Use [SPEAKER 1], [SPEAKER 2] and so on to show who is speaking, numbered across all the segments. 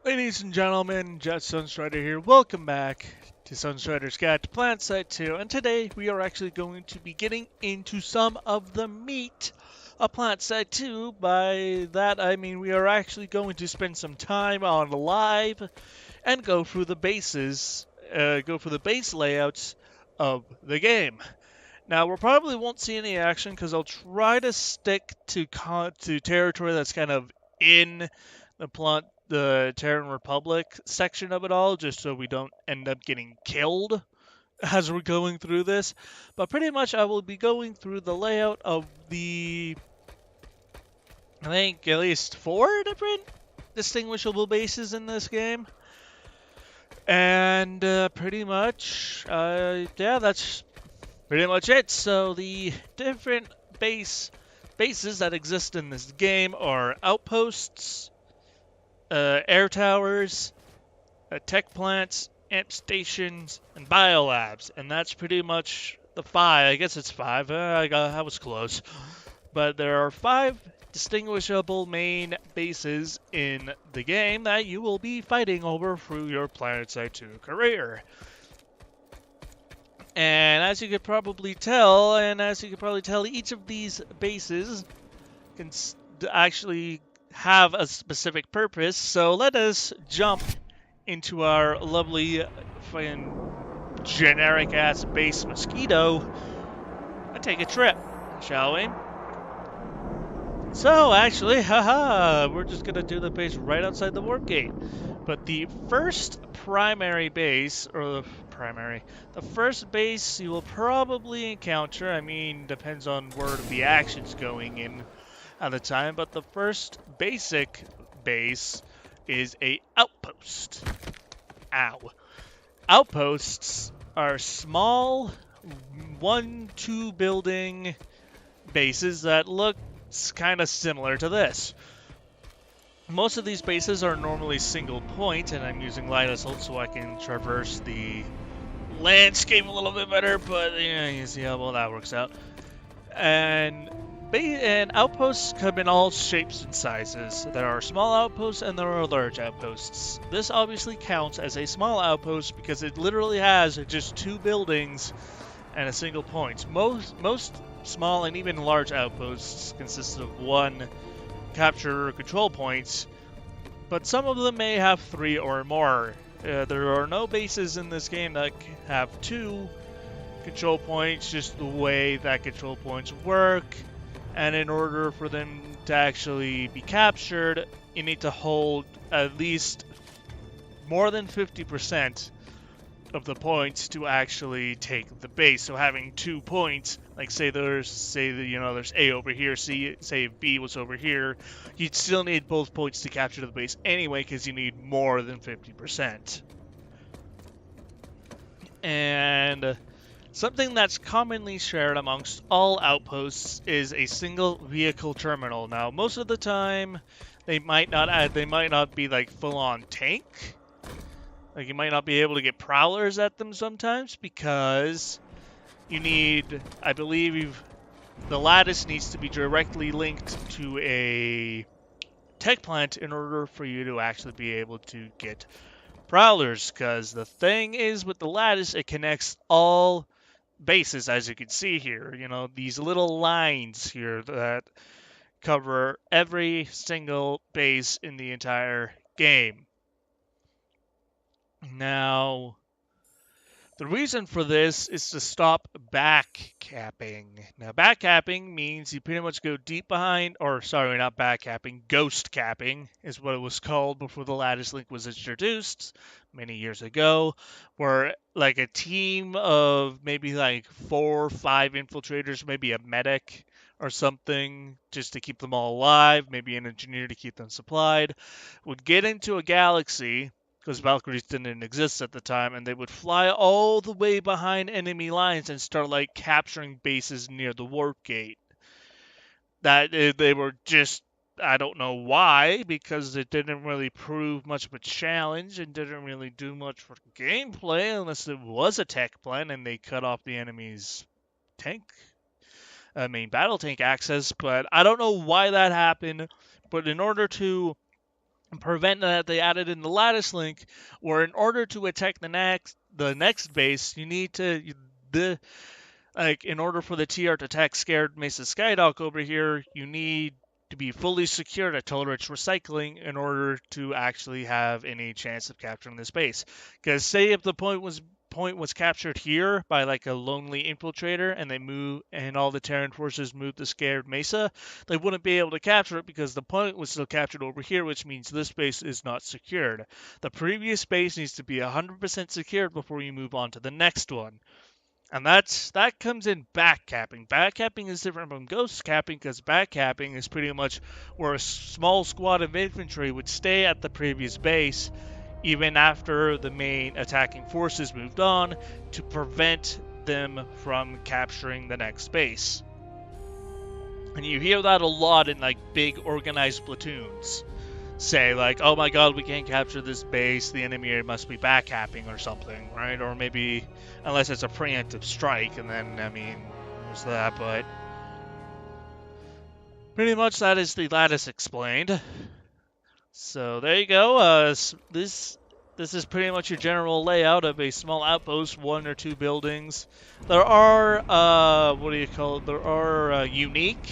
[SPEAKER 1] Ladies and gentlemen, Jet Sunstrider here. Welcome back to Sunstrider's Guide to Planetside 2, and today we are actually going to be getting into some of the meat of Planetside 2. By that I mean we are actually going to spend some time on live and go through the base layouts of the game. Now, we probably won't see any action because I'll try to stick to territory that's kind of in the Terran Republic section of it all, just so we don't end up getting killed as we're going through this. But pretty much I will be going through the layout of I think at least 4 different distinguishable bases in this game. And pretty much, yeah, that's pretty much it. So the different bases that exist in this game are outposts, air towers, tech plants, amp stations, and biolabs, and that's pretty much the 5. I guess it's 5. I was close, but there are 5 distinguishable main bases in the game that you will be fighting over through your Planetside 2 career. And as you could probably tell, each of these bases can actually have a specific purpose. So let us jump into our lovely generic ass base Mosquito and take a trip, shall we? So actually, we're just gonna do the base right outside the warp gate. But the first the first base you will probably encounter, I mean, depends on where the action's going in at the time, but the first basic base is a outpost. Ow. Outposts are small 1-2 building bases that look kind of similar to this. Most of these bases are normally single point, and I'm using light assault so I can traverse the landscape a little bit better, but yeah, you see how well that works out. And outposts come in all shapes and sizes. There are small outposts and there are large outposts. This obviously counts as a small outpost because it literally has just 2 buildings and a single point. Most small and even large outposts consist of 1 capture or control points, but some of them may have 3 or more. There are no bases in this game that have 2 control points, just the way that control points work. And in order for them to actually be captured, you need to hold at least more than 50% of the points to actually take the base. So having 2 points, like there's A over here, say if B was over here, you'd still need both points to capture the base anyway, because you need more than 50%. And something that's commonly shared amongst all outposts is a single vehicle terminal. Now, most of the time, they might not be like full-on tank. Like, you might not be able to get prowlers at them sometimes because you need, I believe, the lattice needs to be directly linked to a tech plant in order for you to actually be able to get prowlers. Because the thing is with the lattice, it connects all bases, as you can see here. You know, these little lines here that cover every single base in the entire game. Now, the reason for this is to stop backcapping. Now, backcapping means you pretty much go deep behind, or sorry, not backcapping, ghost capping is what it was called before the lattice link was introduced many years ago, where like a team of maybe like 4 or 5 infiltrators, maybe a medic or something, just to keep them all alive, maybe an engineer to keep them supplied, would get into a galaxy, because Valkyries didn't exist at the time, and they would fly all the way behind enemy lines and start like capturing bases near the warp gate. That they were just, I don't know why, because it didn't really prove much of a challenge and didn't really do much for gameplay unless it was a tech plan and they cut off the enemy's battle tank access. But I don't know why that happened. But in order to prevent that they added in the lattice link, where in order to attack the next base, you need to in order for the TR to attack Scared Mesa Skydock over here, you need to be fully secured at Tolerich Recycling in order to actually have any chance of capturing this base. Because say if the point was captured here by like a lonely infiltrator and all the Terran forces moved to Scared Mesa, they wouldn't be able to capture it because the point was still captured over here, which means this base is not secured. The previous base needs to be 100% secured before you move on to the next one. And that comes in backcapping. Backcapping is different from ghost capping because backcapping is pretty much where a small squad of infantry would stay at the previous base even after the main attacking forces moved on to prevent them from capturing the next base. And you hear that a lot in like big organized platoons. Say like, oh my god, we can't capture this base, the enemy must be backcapping or something, right? Or maybe, unless it's a preemptive strike, and then, I mean, there's that, but pretty much that is the lattice explained. So there you go. This is pretty much your general layout of a small outpost, 1 or 2 buildings. There are, there are unique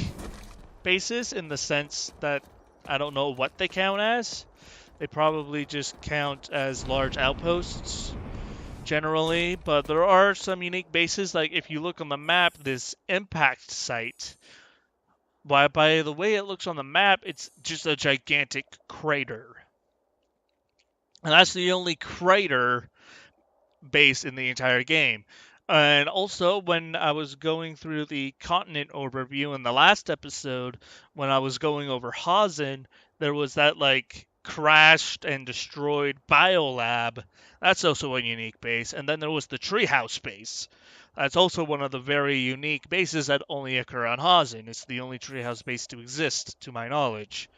[SPEAKER 1] bases in the sense that I don't know what they count as. They probably just count as large outposts generally, but there are some unique bases. Like if you look on the map, this impact site, by the way it looks on the map, it's just a gigantic crater. And that's the only crater base in the entire game. And also, when I was going through the continent overview in the last episode, when I was going over Hazen, there was that, like, crashed and destroyed biolab. That's also a unique base. And then there was the treehouse base. That's also one of the very unique bases that only occur on Hazen. It's the only treehouse base to exist, to my knowledge.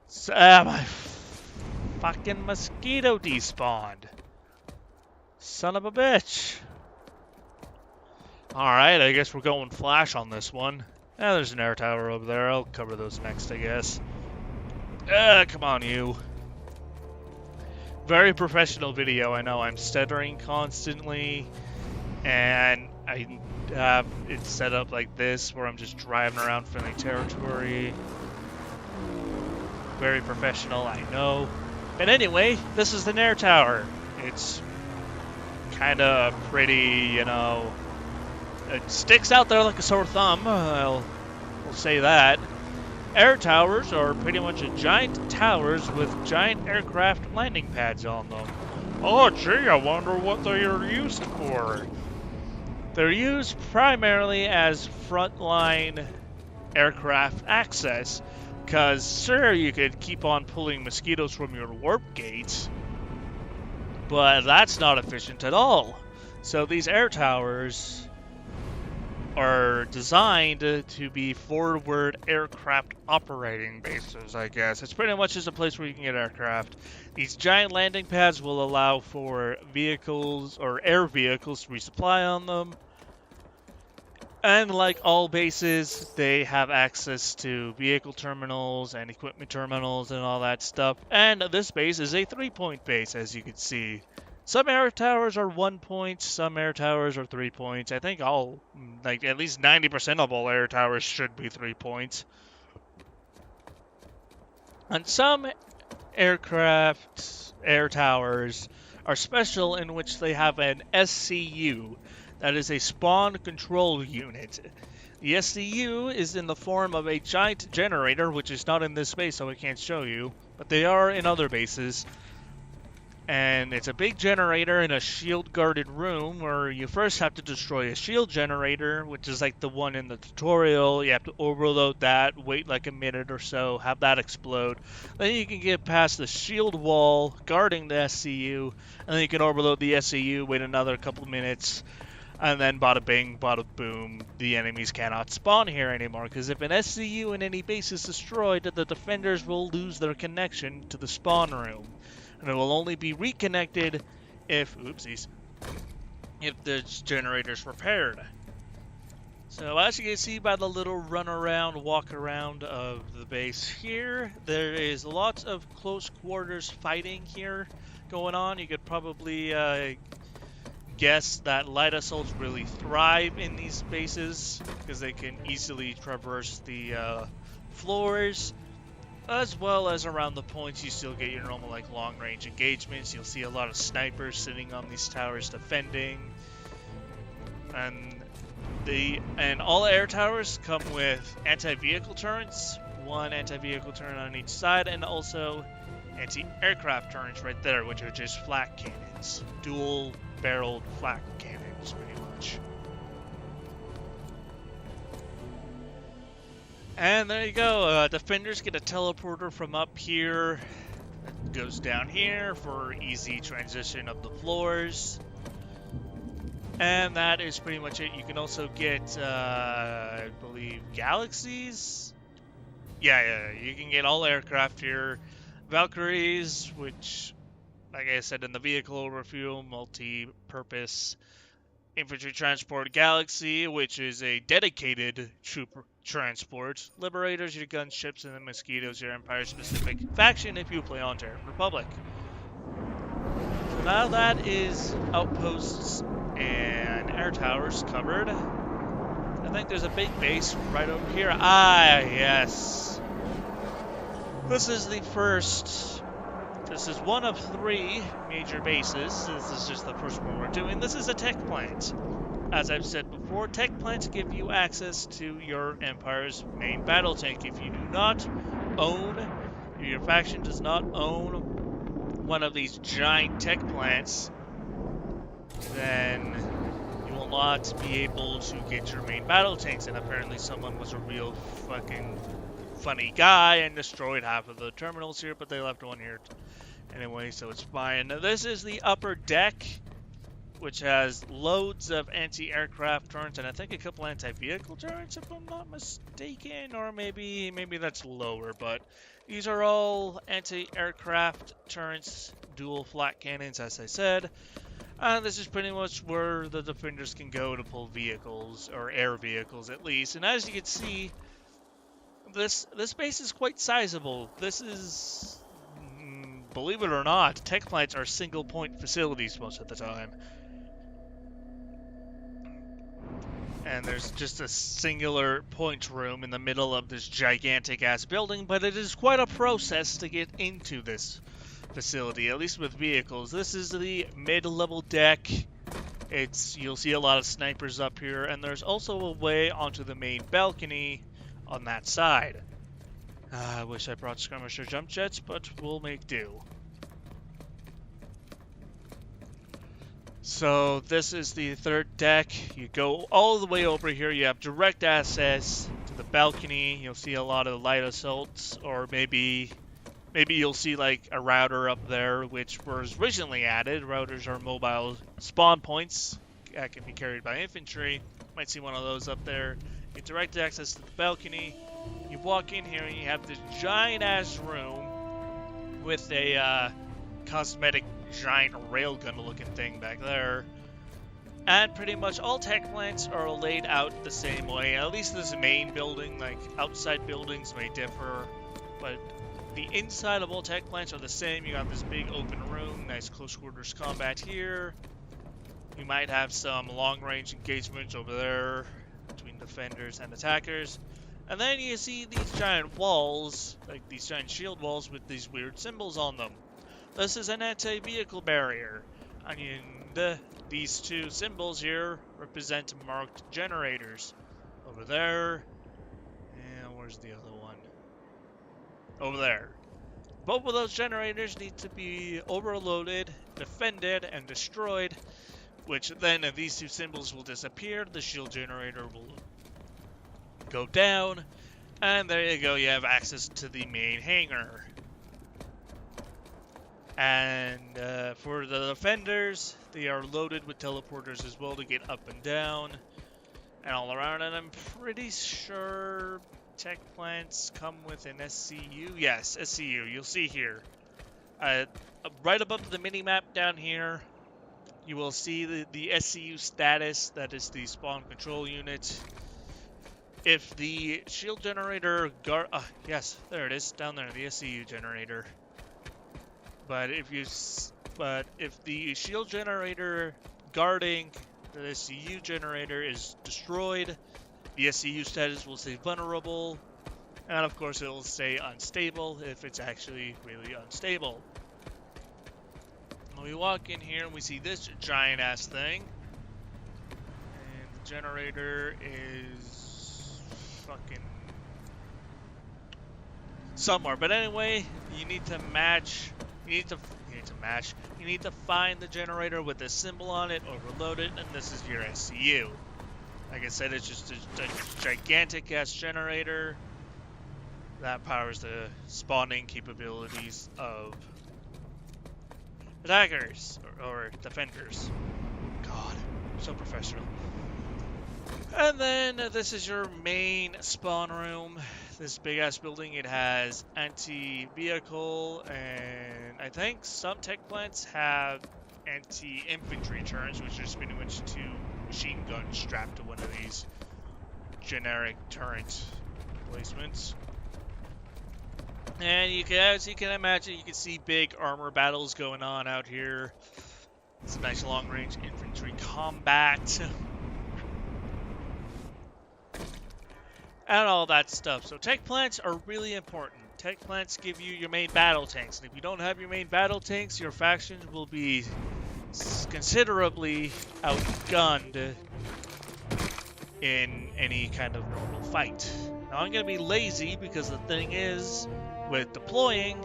[SPEAKER 1] So, my fucking mosquito despawned. Son of a bitch. Alright, I guess we're going flash on this one. There's an air tower over there. I'll cover those next, I guess. Come on, you. Very professional video, I know. I'm stuttering constantly. And I have it set up like this, where I'm just driving around friendly territory. Very professional, I know. But anyway, this is the air tower. It's kind of pretty, you know, it sticks out there like a sore thumb, we'll say that. Air towers are pretty much giant towers with giant aircraft landing pads on them. Oh gee, I wonder what they are used for. They're used primarily as frontline aircraft access, because sure, you could keep on pulling mosquitoes from your warp gates, but that's not efficient at all. So these air towers are designed to be forward aircraft operating bases, I guess. It's pretty much just a place where you can get aircraft. These giant landing pads will allow for vehicles or air vehicles to resupply on them. And like all bases, they have access to vehicle terminals and equipment terminals and all that stuff. And this base is a 3-point base, as you can see. Some air towers are 1 point, some air towers are 3 points. I think at least 90% of all air towers should be 3 points. And some air towers are special in which they have an SCU. That is a spawn control unit. The SCU is in the form of a giant generator, which is not in this base, so I can't show you, but they are in other bases. And it's a big generator in a shield-guarded room where you first have to destroy a shield generator, which is like the one in the tutorial. You have to overload that, wait like a minute or so, have that explode. Then you can get past the shield wall guarding the SCU, and then you can overload the SCU, wait another couple minutes, and then bada bing, bada boom, the enemies cannot spawn here anymore, because if an SCU in any base is destroyed, the defenders will lose their connection to the spawn room. And it will only be reconnected if the generator's repaired. So as you can see by the little run around, walk around of the base here, there is lots of close quarters fighting here going on. You could probably guess that light assaults really thrive in these bases because they can easily traverse the floors, as well as around the points. You still get your normal like long range engagements. You'll see a lot of snipers sitting on these towers defending, and all air towers come with anti-vehicle turrets, one anti-vehicle turret on each side, and also anti-aircraft turrets right there, which are just flak cannons, dual-barreled flak cannons, pretty much. And there you go. Defenders get a teleporter from up here. It goes down here for easy transition of the floors. And that is pretty much it. You can also get, I believe, galaxies? Yeah, you can get all aircraft here. Valkyries, which, like I said in the vehicle overview, multi-purpose infantry transport. Galaxy, which is a dedicated troop transport. Liberators, your gunships, and the Mosquitoes, your Empire-specific faction if you play on Terran Republic. So now that is outposts and air towers covered. I think there's a big base right over here. Ah, yes. This is the first. This is one of 3 major bases. This is just the first one we're doing. This is a tech plant. As I've said before, tech plants give you access to your Empire's main battle tank. If you do not own, if your faction does not own one of these giant tech plants, then you will not be able to get your main battle tanks. And apparently someone was a real fucking funny guy and destroyed half of the terminals here, but they left one here anyway, so it's fine. Now, this is the upper deck, which has loads of anti-aircraft turrets and I think a couple anti-vehicle turrets, if I'm not mistaken, or maybe that's lower, but these are all anti-aircraft turrets, dual flak cannons, as I said. And this is pretty much where the defenders can go to pull vehicles, or air vehicles at least. And as you can see, this base is quite sizable. This is, believe it or not, tech plants are single point facilities most of the time. And there's just a singular point room in the middle of this gigantic ass building, but it is quite a process to get into this facility, at least with vehicles. This is the mid-level deck. You'll see a lot of snipers up here, and there's also a way onto the main balcony on that side. I wish I brought skirmisher jump jets, but we'll make do. So this is the third deck. You go all the way over here. You have direct access to the balcony. You'll see a lot of light assaults, or maybe you'll see like a router up there, which was recently added. Routers are mobile spawn points that can be carried by infantry. Might see one of those up there. You get direct access to the balcony. You walk in here and you have this giant ass room with a cosmetic giant railgun looking thing back there. And pretty much all tech plants are laid out the same way. At least this main building, like outside buildings may differ, but the inside of all tech plants are the same. You got this big open room, nice close quarters combat here. You might have some long range engagements over there between defenders and attackers. And then you see these giant walls, like these giant shield walls with these weird symbols on them. This is an anti-vehicle barrier, and these 2 symbols here represent marked generators. Over there, and where's the other one? Over there. Both of those generators need to be overloaded, defended, and destroyed, which then these 2 symbols will disappear. The shield generator will go down, and there you go, you have access to the main hangar. And for the defenders, they are loaded with teleporters as well to get up and down and all around. And I'm pretty sure tech plants come with an SCU. Yes, SCU. You'll see here. Right above the mini-map down here, you will see the SCU status. That is the spawn control unit. if the shield generator yes, there it is, down there, the SCU generator. But if the shield generator guarding the SCU generator is destroyed, the SCU status will stay vulnerable, and of course it will stay unstable if it's actually really unstable. When we walk in here and we see this giant ass thing, and the generator is fucking somewhere. But anyway, you need to find the generator with a symbol on it, overload it, and this is your SCU. Like I said, it's just a gigantic ass generator that powers the spawning capabilities of attackers or defenders. God, so professional. And then this is your main spawn room. This big ass building, it has anti-vehicle, and I think some tech plants have anti-infantry turrets, which is pretty much 2 machine guns strapped to one of these generic turret placements. And as you can imagine, you can see big armor battles going on out here. It's a nice long-range infantry combat. And all that stuff. So tech plants are really important. Tech plants give you your main battle tanks. And if you don't have your main battle tanks, your faction will be considerably outgunned in any kind of normal fight. Now I'm going to be lazy because the thing is, with deploying,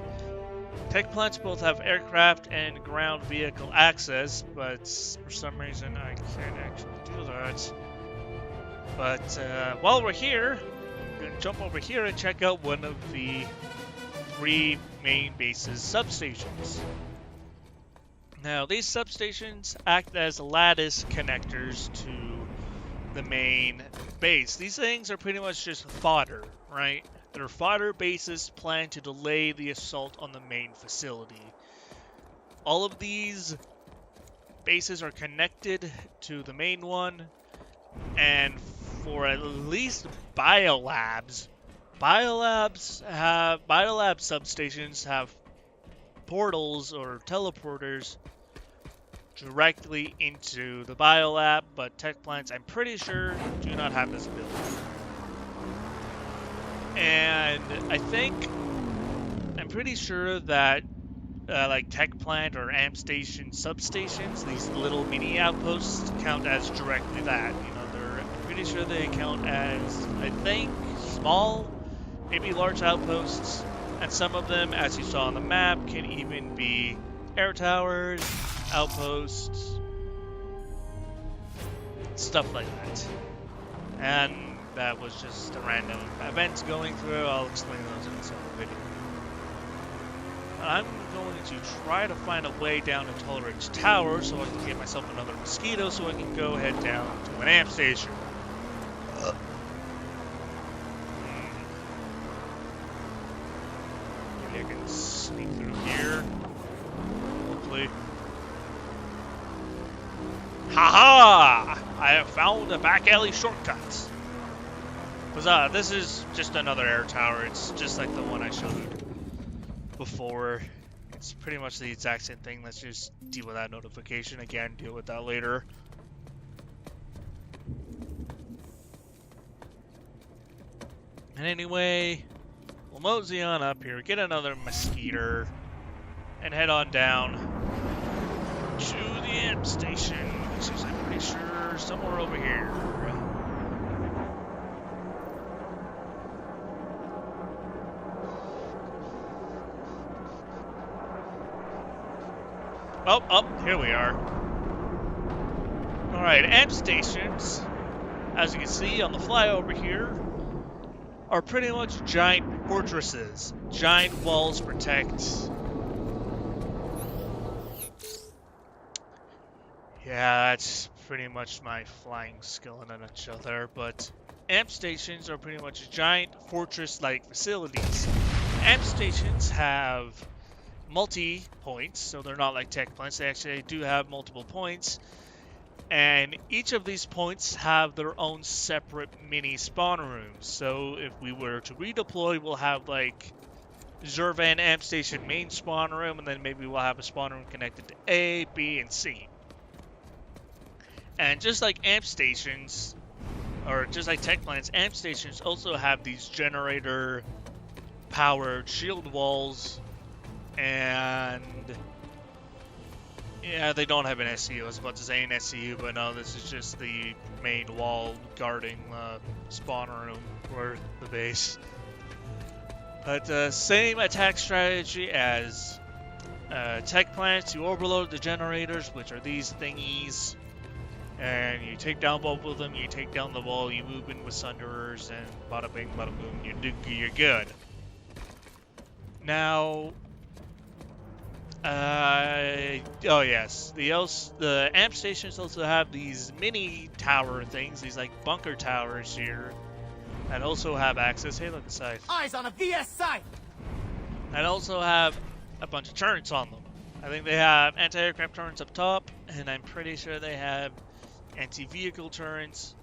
[SPEAKER 1] tech plants both have aircraft and ground vehicle access, but for some reason I can't actually do that. But while we're here, I'm going to jump over here and check out one of the 3 main bases substations. Now, these substations act as lattice connectors to the main base. These things are pretty much just fodder, right? They're fodder bases planned to delay the assault on the main facility. All of these bases are connected to the main one, and for at least biolab substations have portals or teleporters directly into the biolab, but tech plants, I'm pretty sure, do not have this ability. And I'm pretty sure that like tech plant or amp station substations, these little mini outposts count as directly that. You know, I'm pretty sure they count as, I think, small, maybe large outposts, and some of them, as you saw on the map, can even be air towers, outposts, stuff like that. And that was just a random event going through. I'll explain those in a separate video. I'm going to try to find a way down to Tolerance Tower so I can get myself another mosquito so I can go head down to an amp station. Maybe I can sneak through here. Hopefully. Haha! I have found a back alley shortcut. Because this is just another air tower. It's just like the one I showed before. It's pretty much the exact same thing. Let's just deal with that notification again. Deal with that later. And anyway, we'll mosey on up here, get another mosquito, and head on down to the amp station, which is, I'm pretty sure, somewhere over here. Oh, here we are. Alright, amp stations, as you can see on the flyover here, are pretty much giant fortresses. Giant walls protect. Yeah, that's pretty much my flying skill in a nutshell there, but amp stations are pretty much giant fortress-like facilities. Amp stations have multi-points, so they're not like tech plants. They actually do have multiple points, And each of these points have their own separate mini spawn rooms. So if we were to redeploy, we'll have like Zervan Amp Station main spawn room, and then maybe we'll have a spawn room connected to A, B, and C. And just like amp stations, or just like tech plants, amp stations also have these generator-powered shield walls, and yeah, they don't have an SCU. I was about to say an SCU, but no, this is just the main wall guarding the spawn room for the base. But same attack strategy as tech plants. You overload the generators, which are these thingies, and you take down both of them. You take down the wall. You move in with Sunderers, and bada bing, bada boom. You're good. Now, oh yes, the amp stations also have these mini tower things. These like bunker towers here. And also have access. Hey, look inside.
[SPEAKER 2] Eyes on a VS site.
[SPEAKER 1] And also have a bunch of turrets on them. I think they have anti-aircraft turrets up top, and I'm pretty sure they have anti-vehicle turrets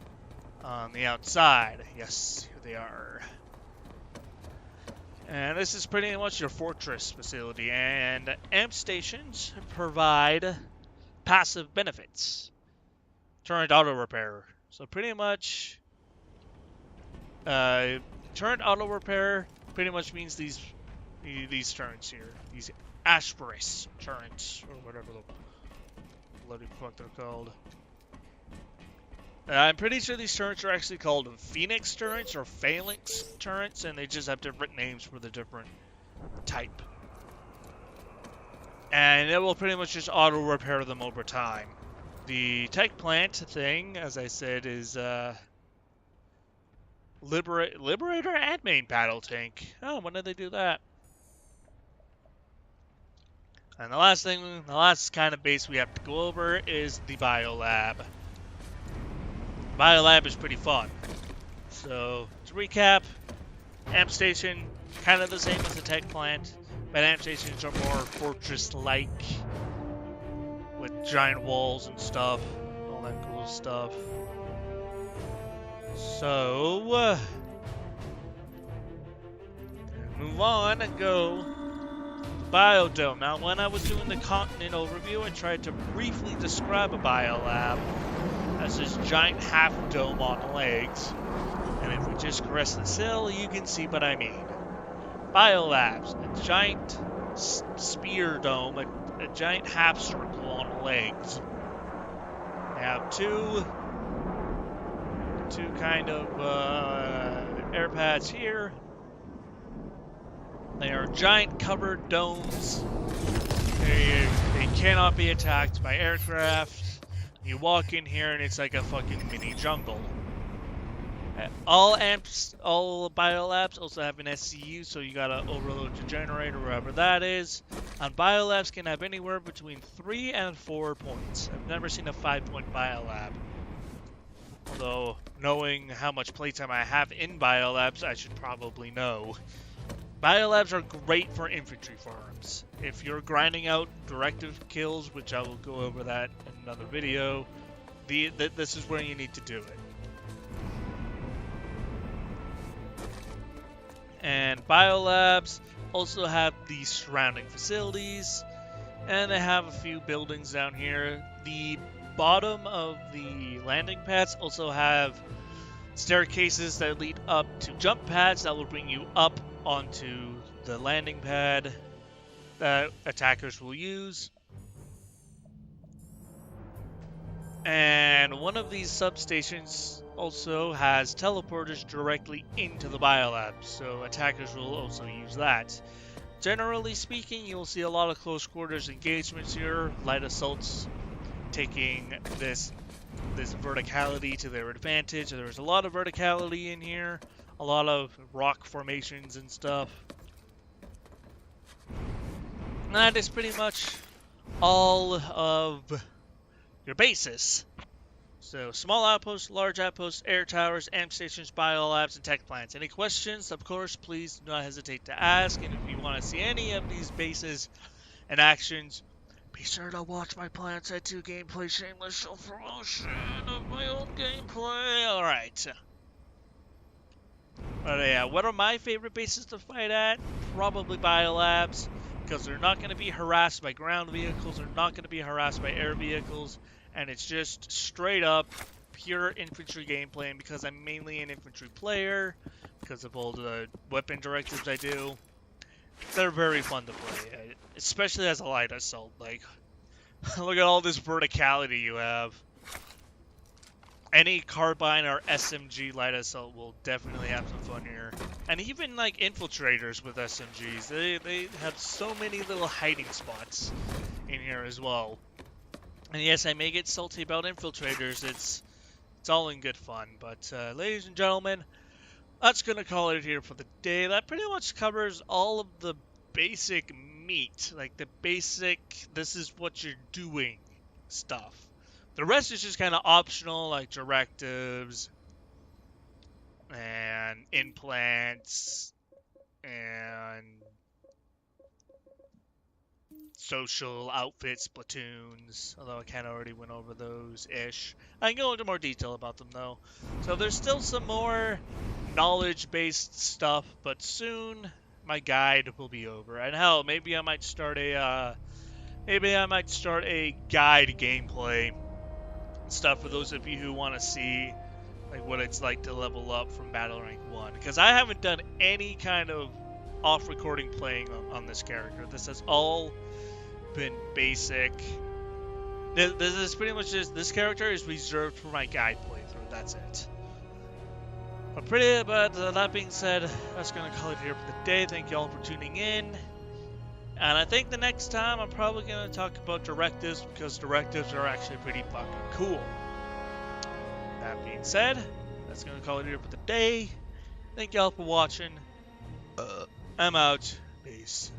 [SPEAKER 1] on the outside. Yes, here they are. And this is pretty much your fortress facility. And amp stations provide passive benefits. Turret auto repair. So pretty much. Turret auto repair pretty much means these turrets here, these Asperis turrets or whatever the bloody fuck they're called. I'm pretty sure these turrets are actually called Phoenix turrets or Phalanx turrets, and they just have different names for the different type. And it will pretty much just auto repair them over time. The tech plant thing, as I said, is Liberator and main battle tank. Oh, when did they do that? And the last kind of base we have to go over is the Biolab. Biolab is pretty fun. So, to recap, amp station, kind of the same as the tech plant, but amp stations are more fortress-like, with giant walls and stuff, all that cool stuff. So, move on and go to Biodome. Now, when I was doing the continent overview, I tried to briefly describe a Biolab as this giant half dome on legs. And if we just caress the sill, you can see what I mean. Biolabs, a giant spear dome, a giant half circle on legs. They have two kind of air pads here. They are giant covered domes. They cannot be attacked by aircraft. You walk in here and it's like a fucking mini jungle. All Biolabs also have an SCU, so you gotta overload your generator wherever that is. And Biolabs can have anywhere between 3 and 4 points. I've never seen a 5-point Biolab. Although, knowing how much playtime I have in Biolabs, I should probably know. Biolabs are great for infantry farms. If you're grinding out directive kills, which I will go over that in another video, this is where you need to do it. And Biolabs also have the surrounding facilities, and they have a few buildings down here. The bottom of the landing pads also have staircases that lead up to jump pads that will bring you up onto the landing pad that attackers will use. And one of these substations also has teleporters directly into the Biolab, so attackers will also use that. Generally speaking, you'll see a lot of close quarters engagements here, light assaults taking this verticality to their advantage. There's a lot of verticality in here, a lot of rock formations and stuff. And that is pretty much all of your bases. So, small outposts, large outposts, air towers, amp stations, biolabs, and tech plants. Any questions? Of course, please do not hesitate to ask. And if you want to see any of these bases and actions, Be sure to watch my Planetside 2 gameplay, shameless self-promotion of my own gameplay. Alright. But yeah, what are my favorite bases to fight at? Probably Biolabs, because they're not going to be harassed by ground vehicles, they're not going to be harassed by air vehicles, and it's just straight up pure infantry gameplay, and because I'm mainly an infantry player, because of all the weapon directives I do, they're very fun to play, especially as a light assault. Like, look at all this verticality you have. Any carbine or SMG light assault will definitely have some fun here. And even like infiltrators with SMGs, they have so many little hiding spots in here as well. And yes, I may get salty about infiltrators, it's all in good fun. But ladies and gentlemen, that's gonna call it here for the day. That pretty much covers all of the basic meat, like the basic this is what you're doing stuff. The rest is just kind of optional, like directives and implants and social outfits, platoons, although I kind of already went over those-ish. I can go into more detail about them, though. So there's still some more knowledge-based stuff, but soon my guide will be over. And hell, maybe I might start a guide gameplay stuff for those of you who want to see like what it's like to level up from Battle Rank 1, because I haven't done any kind of off-recording playing on this character. This has all been basic. This is pretty much just, this character is reserved for my guide playthrough. That's it. But that being said, that's gonna call it here for the day. Thank you all for tuning in. And I think the next time I'm probably going to talk about directives, because directives are actually pretty fucking cool. That being said, that's going to call it here for the day. Thank y'all for watching. I'm out. Peace.